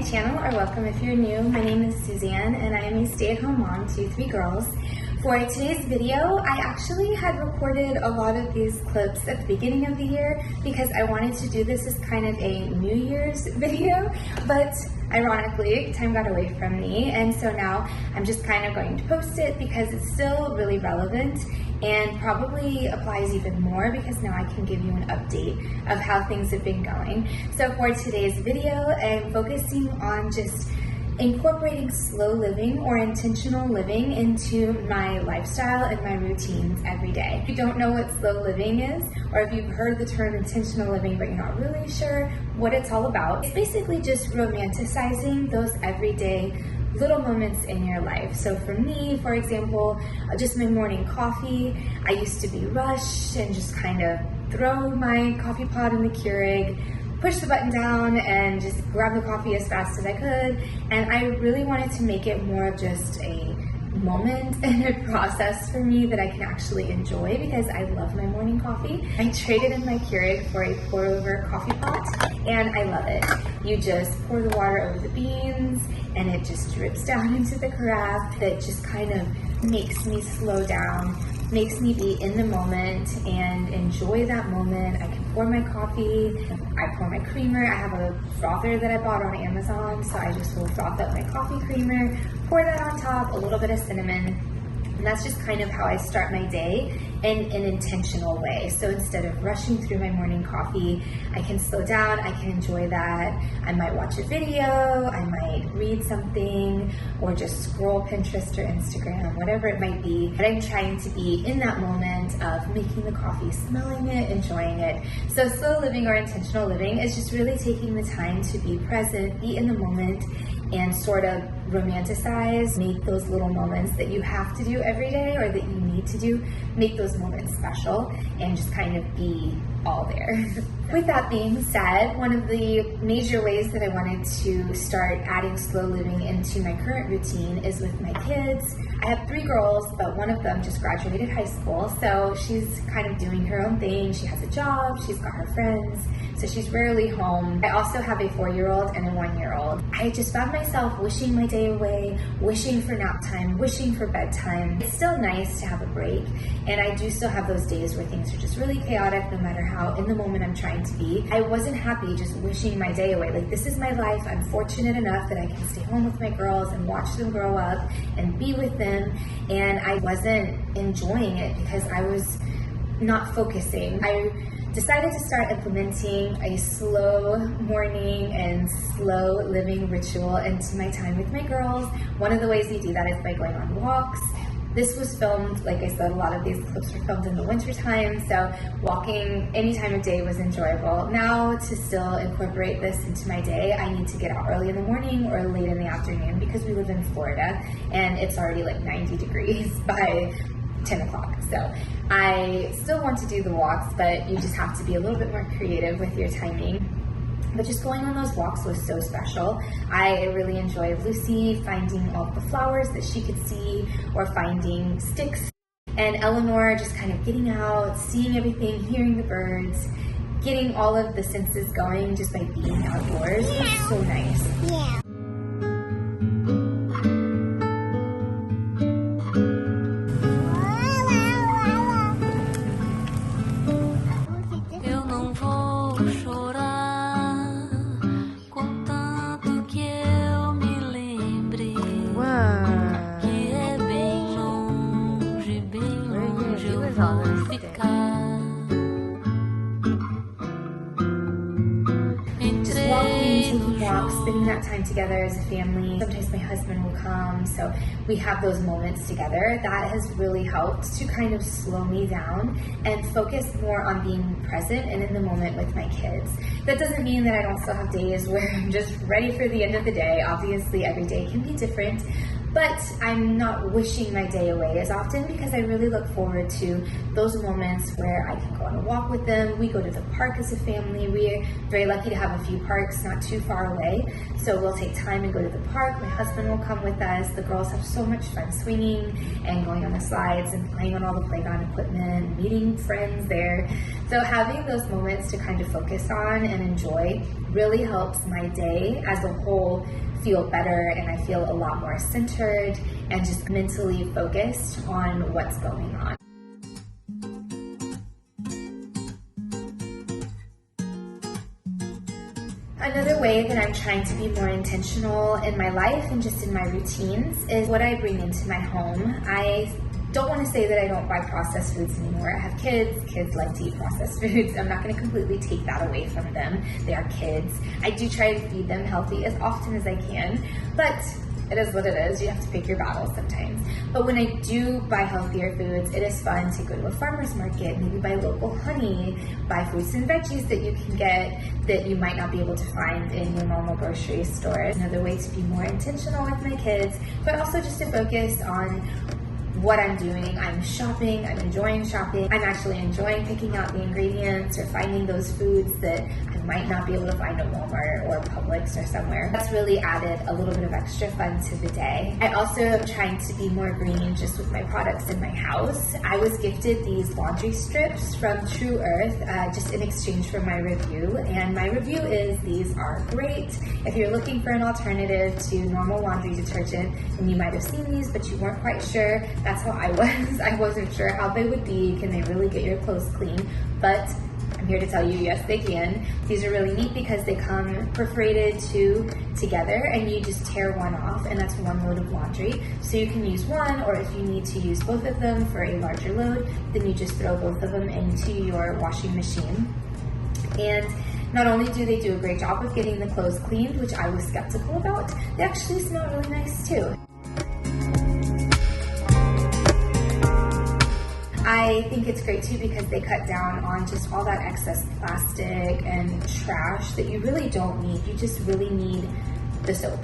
channel, or welcome if you're new. My name is Suzanne and I am a stay-at-home mom to 3 girls. For today's video, I actually had recorded a lot of these clips at the beginning of the year because I wanted to do this as kind of a New Year's video, but ironically, time got away from me, and so now I'm just kind of going to post it because it's still really relevant and probably applies even more because now I can give you an update of how things have been going. So for today's video, I'm focusing on just incorporating slow living or intentional living into my lifestyle and my routines every day. If you don't know what slow living is, or if you've heard the term intentional living but you're not really sure what it's all about, it's basically just romanticizing those everyday little moments in your life. So for me, for example, just my morning coffee, I used to be rushed and just kind of throw my coffee pot in the Keurig, push the button down and just grab the coffee as fast as I could. And I really wanted to make it more of just a moment and a process for me that I can actually enjoy because I love my morning coffee. I traded in my Keurig for a pour over coffee pot and I love it. You just pour the water over the beans and it just drips down into the carafe. That just kind of makes me slow down, makes me be in the moment and enjoy that moment. I can pour my coffee, I pour my creamer. I have a frother that I bought on Amazon, so I just will froth up my coffee creamer, pour that on top, a little bit of cinnamon, and that's just kind of how I start my day in an intentional way. So instead of rushing through my morning coffee, I can slow down, I can enjoy that. I might watch a video, I might read something, or just scroll Pinterest or Instagram, whatever it might be. But I'm trying to be in that moment of making the coffee, smelling it, enjoying it. So slow living or intentional living is just really taking the time to be present, be in the moment, and sort of romanticize, make those little moments that you have to do every day or that you need to do, make those moments special and just kind of be all there. With that being said, one of the major ways that I wanted to start adding slow living into my current routine is with my kids. I have 3 girls, but one of them just graduated high school, so she's kind of doing her own thing. She has a job, she's got her friends, so she's rarely home. I also have a 4-year-old and a 1-year-old. I just found myself wishing my day away, wishing for nap time, wishing for bedtime. It's still nice to have a break, and I do still have those days where things are just really chaotic no matter how in the moment I'm trying to be. I wasn't happy just wishing my day away. Like, this is my life. I'm fortunate enough that I can stay home with my girls and watch them grow up and be with them, and I wasn't enjoying it because I was not focusing. I decided to start implementing a slow morning and slow living ritual into my time with my girls. One of the ways we do that is by going on walks. This was filmed, like I said, a lot of these clips were filmed in the winter time, so walking any time of day was enjoyable. Now, to still incorporate this into my day, I need to get out early in the morning or late in the afternoon because we live in Florida and it's already like 90 degrees by 10 o'clock. So I still want to do the walks, but you just have to be a little bit more creative with your timing. But just going on those walks was so special. I really enjoyed Lucy finding all the flowers that she could see or finding sticks. And Eleanor just kind of getting out, seeing everything, hearing the birds, getting all of the senses going just by being outdoors. It was so nice. Yeah. Taking walks, spending that time together as a family. Sometimes my husband will come, so we have those moments together. That has really helped to kind of slow me down and focus more on being present and in the moment with my kids. That doesn't mean that I don't still have days where I'm just ready for the end of the day. Obviously, every day can be different, but I'm not wishing my day away as often because I really look forward to those moments where I can go on a walk with them. We go to the park as a family. We're very lucky to have a few parks not too far away, so we'll take time and go to the park. My husband will come with us. The girls have so much fun swinging and going on the slides and playing on all the playground equipment, meeting friends there. So having those moments to kind of focus on and enjoy really helps my day as a whole feel better, and I feel a lot more centered and just mentally focused on what's going on. Another way that I'm trying to be more intentional in my life and just in my routines is what I bring into my home. I don't want to say that I don't buy processed foods anymore. I have kids like to eat processed foods. I'm not going to completely take that away from them. They are kids. I do try to feed them healthy as often as I can, but it is what it is. You have to pick your battles sometimes. But when I do buy healthier foods, it is fun to go to a farmer's market, maybe buy local honey, buy fruits and veggies that you can get that you might not be able to find in your normal grocery store. Another way to be more intentional with my kids, but also just to focus on what I'm doing. I'm shopping, I'm enjoying shopping. I'm actually enjoying picking out the ingredients or finding those foods that I might not be able to find at Walmart or Publix or somewhere. That's really added a little bit of extra fun to the day. I also am trying to be more green just with my products in my house. I was gifted these laundry strips from True Earth just in exchange for my review, and my review is these are great. If you're looking for an alternative to normal laundry detergent, and you might have seen these but you weren't quite sure, that's how I was. I wasn't sure how they would be. Can they really get your clothes clean? But I'm here to tell you, yes, they can. These are really neat because they come perforated together, and you just tear one off, and that's one load of laundry. So you can use one, or if you need to use both of them for a larger load, then you just throw both of them into your washing machine. And not only do they do a great job of getting the clothes cleaned, which I was skeptical about, they actually smell really nice too. I think it's great too because they cut down on just all that excess plastic and trash that you really don't need. You just really need the soap.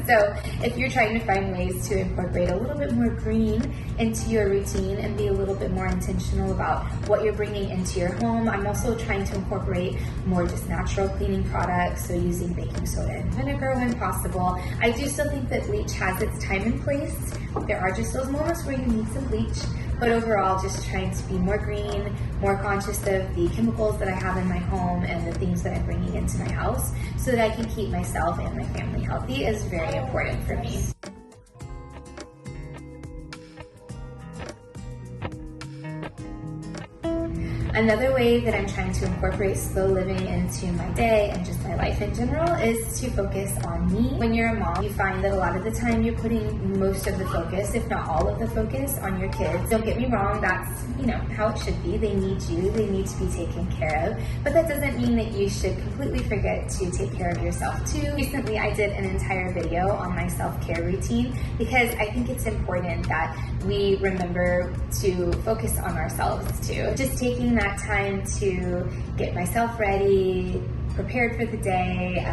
So if you're trying to find ways to incorporate a little bit more green into your routine and be a little bit more intentional about what you're bringing into your home, I'm also trying to incorporate more just natural cleaning products, so using baking soda and vinegar when possible. I do still think that bleach has its time and place. There are just those moments where you need some bleach, but overall just trying to be more green, more conscious of the chemicals that I have in my home and the things that I'm bringing into my house so that I can keep myself and my family healthy is very important for me. Another way that I'm trying to incorporate slow living into my day and just my life in general is to focus on me. When you're a mom, you find that a lot of the time you're putting most of the focus, if not all of the focus, on your kids. Don't get me wrong, that's how it should be. They need you, they need to be taken care of, but that doesn't mean that you should completely forget to take care of yourself too. Recently, I did an entire video on my self-care routine because I think it's important that we remember to focus on ourselves too. Just taking that time to get myself ready, prepared for the day,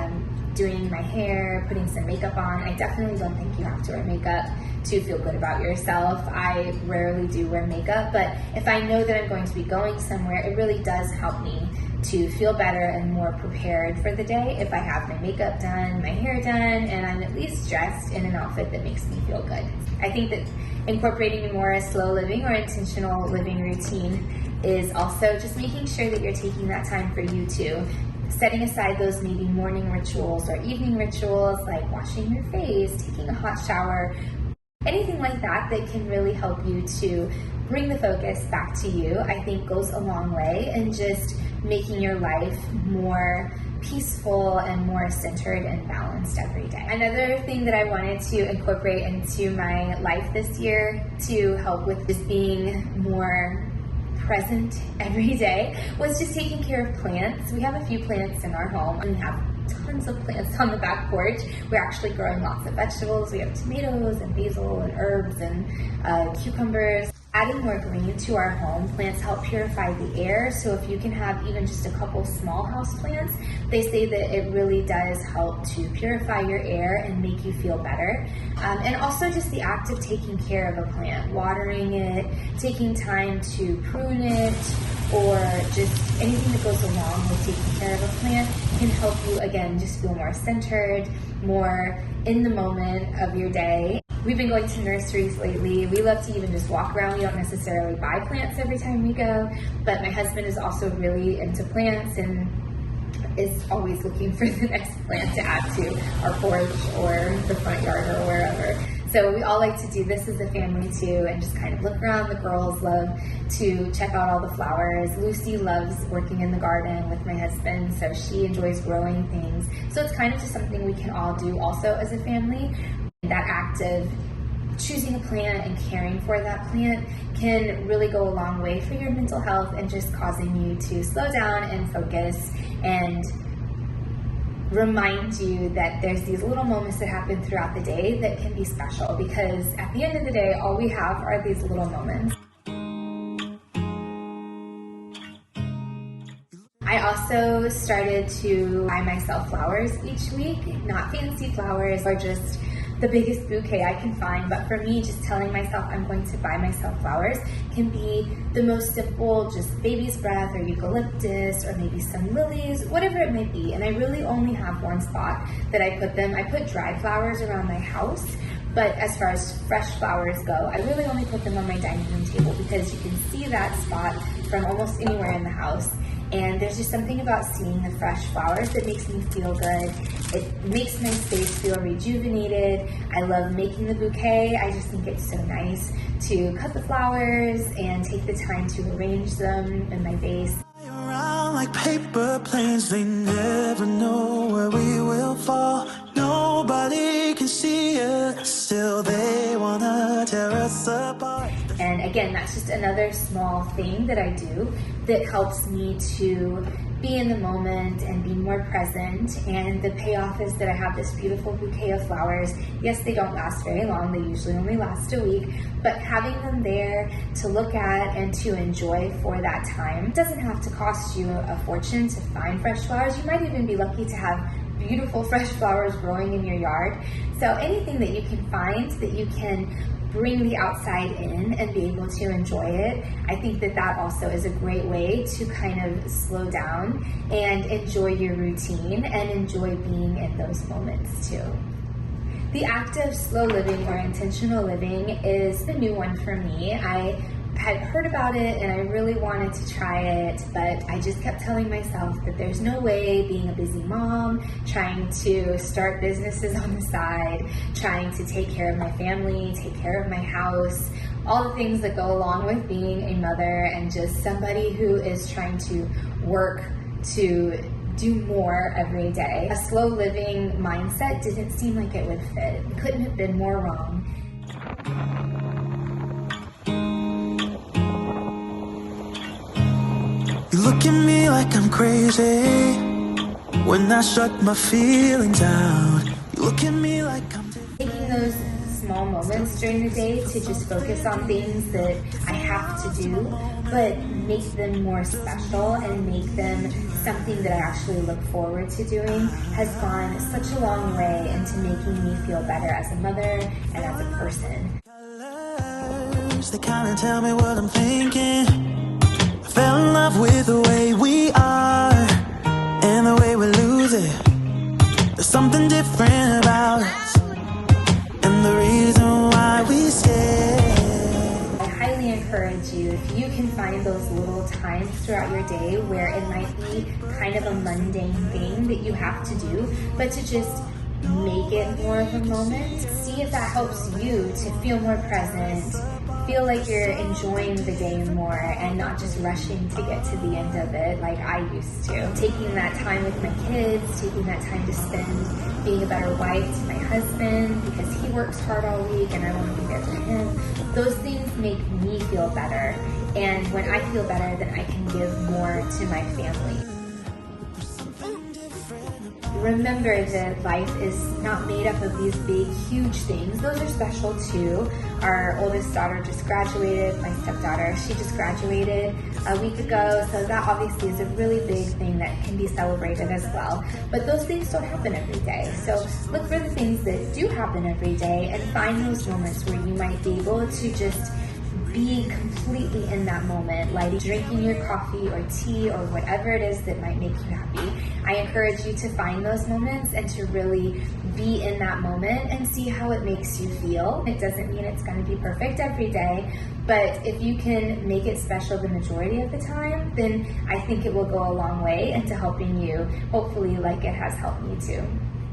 doing my hair, putting some makeup on. I definitely don't think you have to wear makeup to feel good about yourself. I rarely do wear makeup, but if I know that I'm going to be going somewhere, it really does help me to feel better and more prepared for the day if I have my makeup done, my hair done, and I'm at least dressed in an outfit that makes me feel good. I think that incorporating more a slow living or intentional living routine is also just making sure that you're taking that time for you too. Setting aside those maybe morning rituals or evening rituals like washing your face, taking a hot shower, anything like that that can really help you to bring the focus back to you, I think goes a long way in just making your life more peaceful and more centered and balanced every day. Another thing that I wanted to incorporate into my life this year to help with just being more present every day was just taking care of plants. We have a few plants in our home and we have tons of plants on the back porch. We're actually growing lots of vegetables. We have tomatoes and basil and herbs and cucumbers. Adding more green to our home, plants help purify the air, so if you can have even just a couple small house plants, they say that it really does help to purify your air and make you feel better. And also just the act of taking care of a plant, watering it, taking time to prune it, or just anything that goes along with taking care of a plant can help you, again, just feel more centered, more in the moment of your day. We've been going to nurseries lately. We love to even just walk around. We don't necessarily buy plants every time we go, but my husband is also really into plants and is always looking for the next plant to add to our porch or the front yard or wherever. So we all like to do this as a family too, and just kind of look around. The girls love to check out all the flowers. Lucy loves working in the garden with my husband, so she enjoys growing things. So it's kind of just something we can all do also as a family. That act of choosing a plant and caring for that plant can really go a long way for your mental health and just causing you to slow down and focus and remind you that there's these little moments that happen throughout the day that can be special, because at the end of the day, all we have are these little moments. I also started to buy myself flowers each week, not fancy flowers or just the biggest bouquet I can find, but for me, just telling myself I'm going to buy myself flowers can be the most simple, just baby's breath or eucalyptus or maybe some lilies, whatever it might be. And I really only have one spot that I put them. I put dried flowers around my house, but as far as fresh flowers go, I really only put them on my dining room table because you can see that spot from almost anywhere in the house. And there's just something about seeing the fresh flowers that makes me feel good. It makes my space feel rejuvenated. I love making the bouquet. I just think it's so nice to cut the flowers and take the time to arrange them in my vase. Around like paper planes, they never know where we will fall. Nobody can see it, still they wanna tear us apart. And again, that's just another small thing that I do that helps me to be in the moment and be more present. And the payoff is that I have this beautiful bouquet of flowers. Yes, they don't last very long. They usually only last a week, but having them there to look at and to enjoy for that time doesn't have to cost you a fortune to find fresh flowers. You might even be lucky to have beautiful fresh flowers growing in your yard. So anything that you can find that you can bring the outside in and be able to enjoy it, I think that that also is a great way to kind of slow down and enjoy your routine and enjoy being in those moments too. The act of slow living or intentional living is a new one for me. I had heard about it and I really wanted to try it, but I just kept telling myself that there's no way, being a busy mom, trying to start businesses on the side, trying to take care of my family, take care of my house, all the things that go along with being a mother and just somebody who is trying to work to do more every day. A slow living mindset didn't seem like it would fit. It couldn't have been more wrong. You look at me like I'm crazy when I shut my feelings down. You look at me like I'm taking those small moments during the day to just focus on things that I have to do, but make them more special and make them something that I actually look forward to doing has gone such a long way into making me feel better as a mother and as a person. They kind of tell me what I'm thinking. I fell in love with the way we are and the way we lose it. There's something different about us and the reason why we stay. I highly encourage you, if you can find those little times throughout your day where it might be kind of a mundane thing that you have to do, but to just make it more of a moment. See if that helps you to feel more present, feel like you're enjoying the day more and not just rushing to get to the end of it like I used to. Taking that time with my kids, taking that time to spend being a better wife to my husband because he works hard all week and I want to be there for him. Those things make me feel better. And when I feel better, then I can give more to my family. remember that life is not made up of these big, huge things. Those are special too. Our oldest daughter just graduated. My stepdaughter, she just graduated a week ago. So that obviously is a really big thing that can be celebrated as well. But those things don't happen every day. So look for the things that do happen every day and find those moments where you might be able to just be completely in that moment, like drinking your coffee or tea or whatever it is that might make you happy. I encourage you to find those moments and to really be in that moment and see how it makes you feel. It doesn't mean it's going to be perfect every day, but if you can make it special the majority of the time, then I think it will go a long way into helping you, hopefully like it has helped me too.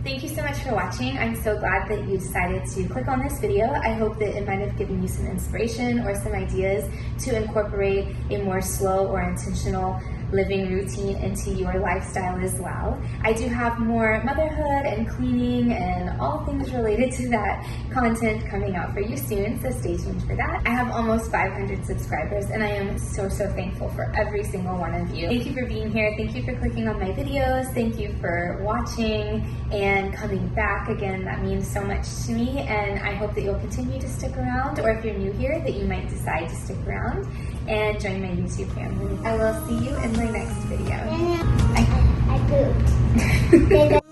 Thank you so much for watching. I'm so glad that you decided to click on this video. I hope that it might have given you some inspiration or some ideas to incorporate a more slow or intentional living routine into your lifestyle as well. I do have more motherhood and cleaning and all things related to that content coming out for you soon, so stay tuned for that. I have almost 500 subscribers and I am so thankful for every single one of you. Thank you for being here. Thank you for clicking on my videos. Thank you for watching and coming back. Again, that means so much to me, and I hope that you'll continue to stick around, or if you're new here, that you might decide to stick around and join my YouTube family. I will see you in my next video. I pooped.